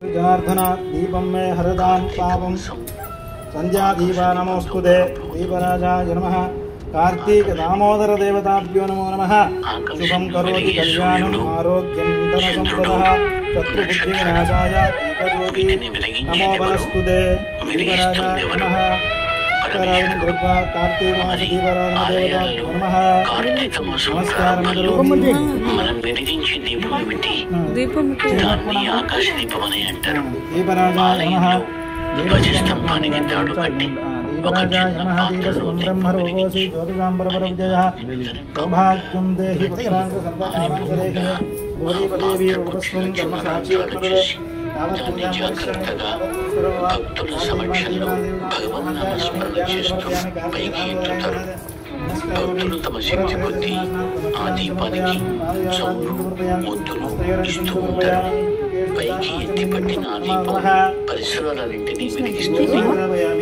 जनार्दन दीपं मे हरदां पापं संध्या दीपा नमोस्तुते दीपराजाय नमः कार्तिक दामोदर देवताभ्यो नमो नमः शुभं करोति कल्याणं आरोग्यं धनसम्पदः शत्रुबुद्धिविनाशाय दीपज्योति नमो बलस्तुते दीपराजाय नमः कृत्वा कार्तिक मास दीपराजाय नमः नमस्कारं करोमि మనం వెలిగించే దీపం ఏమిటి? దాన్ని ఆకాశ దీపం అని అంటారు. दीपराजाय नमः ధ్వజస్తంభానికి తాడు కట్టి ఒక చిన్న పాత్రలో ब्रह्मरोगोऽसि ज्योतिषाम्बरपरविजयः सौभाग्यं देहि पुत्रान् सर्वकामान्तरेखे गौरीपदेवी उपस्मिन् कर्मसाक्षी దాన్ని జాగ్రత్తగా భక్తుల సమక్షంలో భగవన్నామస్మరణ చేస్తూ పైకి ఎత్తుతారు. భక్తులు తమ శక్తి కొద్దీ ఆ దీపానికి చౌరు ఒత్తులు ఇస్తూ ఉంటారు. పైకి ఎత్తి పట్టిన ఆ దీపం పరిసరాలన్నింటినీ వెలిగిస్తుంది.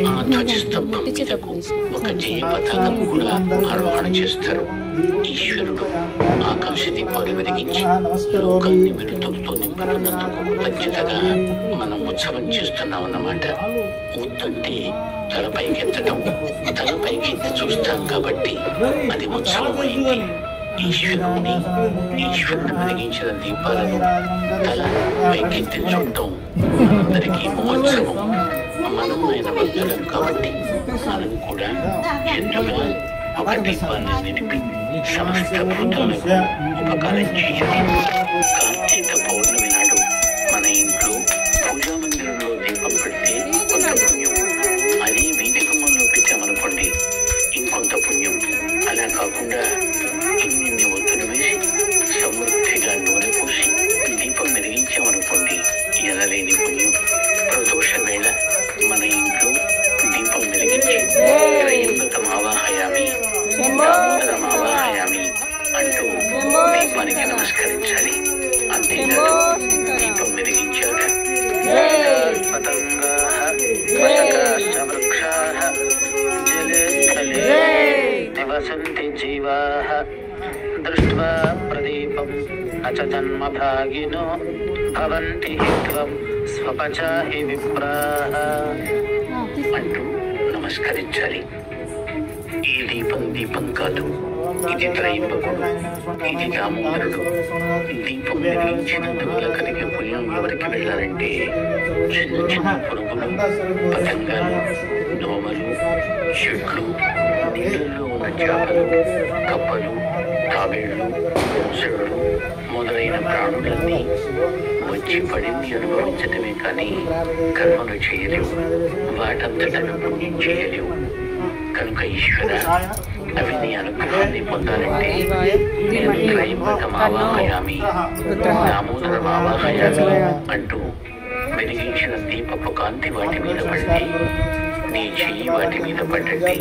ఆ ధ్వజస్తంభం మీదకు ఒక జయ పతాకం కూడా ఆరోహణ చేస్తారు. ఈశ్వరుడు ఆకాశ దీపాలు వెలిగించి లోకాన్ని వెలుతురుతో నింపుతున్నందుకు కృతజ్ఞతగా మనం ఉత్సవం చేస్తున్నామన్నమాట. ఉత్తంటే తల పైకెత్తడం, తల పైకెత్తి చూస్తాం కాబట్టి అది ఉత్సవం అయింది. ఈశ్వరుడు వెలిగించిన దీపాలను తల పైకెత్తి చూడటం అందరికీ మహోత్సవం. మనం ఆయన భక్తులం కాబట్టి మనం కూడా ఎన్నుగా ఒక దీపాన్ని నిలిపి సమస్త భూతాలకు ఉపకారం చేయాలి. కార్తీక పౌర్ణమి నాడు మన ఇంట్లో పూజా మందిరంలో దీపం పెడితే కొంత పుణ్యం, అదే వీధి గుమ్మంలో పెట్టామనుకోండి ఇంకొంత పుణ్యం. అలా కాకుండా ఇన్ని ఒత్తులు వేసి సమృద్ధిగా నూనె పోసి దీపం వెలిగించామనుకోండి ఎనలేని పుణ్యం. ప్రదోష వేళ మన ఇంట్లో దీపం వెలిగించి త్రయంబకమావాహయామి దామోదరమావాహయామి అంటూ దీపానికి నమస్కరించాలి. అంతేకాదు దీపం వెలిగించాక పతంగాః వసకాశ్చ వృక్షాః జలే స్థలే నివసంతి జీవాః దృష్ట్వా ప్రదీపం న చ జన్మభాగినో భవంతి త్వం స్వపచాహి విప్రాః అంటూ నమస్కరించాలి. ఈ దీపం కాదు, ఇది త్రయంబకుడు, ఇది దామోదరుడు. దీపం వెలిగించినందువల్ల కలిగే పుణ్యం ఎవరికి వెళ్ళాలంటే చిన్న చిన్న పురుగులు, పతంగాలు, దోమలు, చెట్లు, నీళ్ళల్లో ఉన్న చేపలు, కప్పలు, తాబేళ్లు, మొసళ్ళు మొదలైన ప్రాణులన్నీ వచ్చి పడింది అనుభవించటమే కానీ కర్మలు చేయలేవు, వాటంతటను పుణ్యం చేయలేవు. కనుక ఈశ్వర అవి నీ అనుగ్రహాన్ని పొందాలంటే నేను త్రయంబకమావాహయామి దామోదరమావాహయామి అంటూ వెలిగించిన దీపపు కాంతి వాటి మీద పడితే, నీ చెయ్యి వాటి మీద పడ్డండి,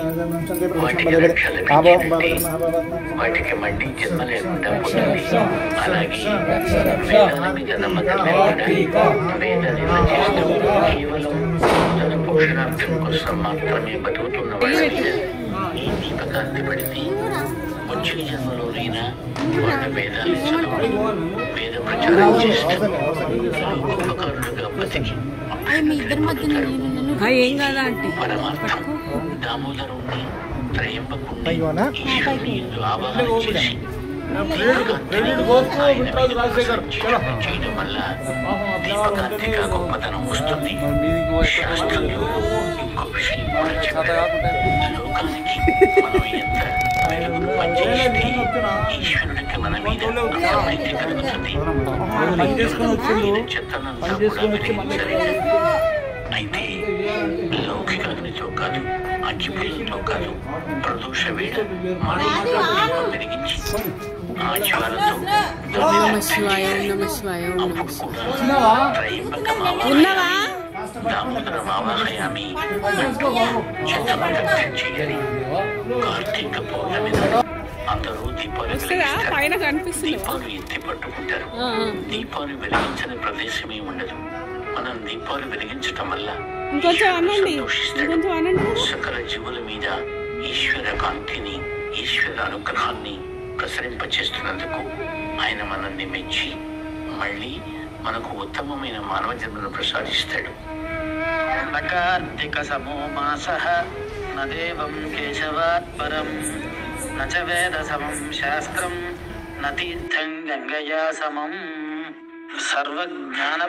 వాటికి రక్ష లభించినట్టే, వాటికి మళ్ళీ జన్మ లేకుండా పోతుంది. అలాగే వేదాల మీద నమ్మకం లేకుండా వేద నింద చేస్తూ కేవలం తన పోషణార్థం కోసం మాత్రమే బతుకుతున్న వాళ్ళ మీద ఈ దీపకాంతి పడితే వచ్చే జన్మలోనైనా వాళ్ళ వేదాన్ని చదవడం, వేద ప్రచారం చేస్తూ ఉపకరణులుగా బతికి పరమార్థం దామోదరుణ్ణి త్రయంబకుణ్ణి ఈశ్వరుని ఎందు ఆవాహన చేసి చేయడం వల్ల దీపకాంతిగా గొప్పతనం వస్తుంది. శాస్త్రంలో ఇంకో విషయం కూడా చెప్పారు. లోకానికి మనం ఎంత వెలుగును పనిచేస్తే ఈశ్వరుడికి మన మీద అప్రమైతే కలుగుతుంది. చెత్తనంతా కూడా వెలిగించాలి. అయితే లౌకిక అగ్నితో కాదు, అగ్గిపుల్లతో కాదు, ప్రదోష వేళ దీపం వెలిగించి ఆ జ్వాలతో అప్పుడు కూడా త్రయంబకమావాహయామి దామోదరమావాహయామి అంటూ చిత్తమర్థం చేయాలి. కార్తీక పౌర్ణమి నాడు అందరూ దీపాలు వెలిగిస్తారు, దీపాలు ఎత్తి పట్టుకుంటారు. దీపాలు వెలిగించని ప్రదేశమే ఉండదు. మనం దీపాలు వెలిగించటం వల్ల సంతోషిస్తాడు. సకల జీవుల మీద ఈశ్వర కాంతిని, ఈశ్వర అనుగ్రహాన్ని ప్రసరింపచేస్తున్నందుకు ఆయన మనల్ని మెచ్చి మళ్ళీ మనకు ఉత్తమమైన మానవ జన్మను ప్రసాదిస్తాడు. కార్తీక సమో మాసః న దేవం కేశవాత్ పరం న చ వేద సమం శాస్త్రం న తీర్థం గంగయా సమం సర్వజ్ఞాన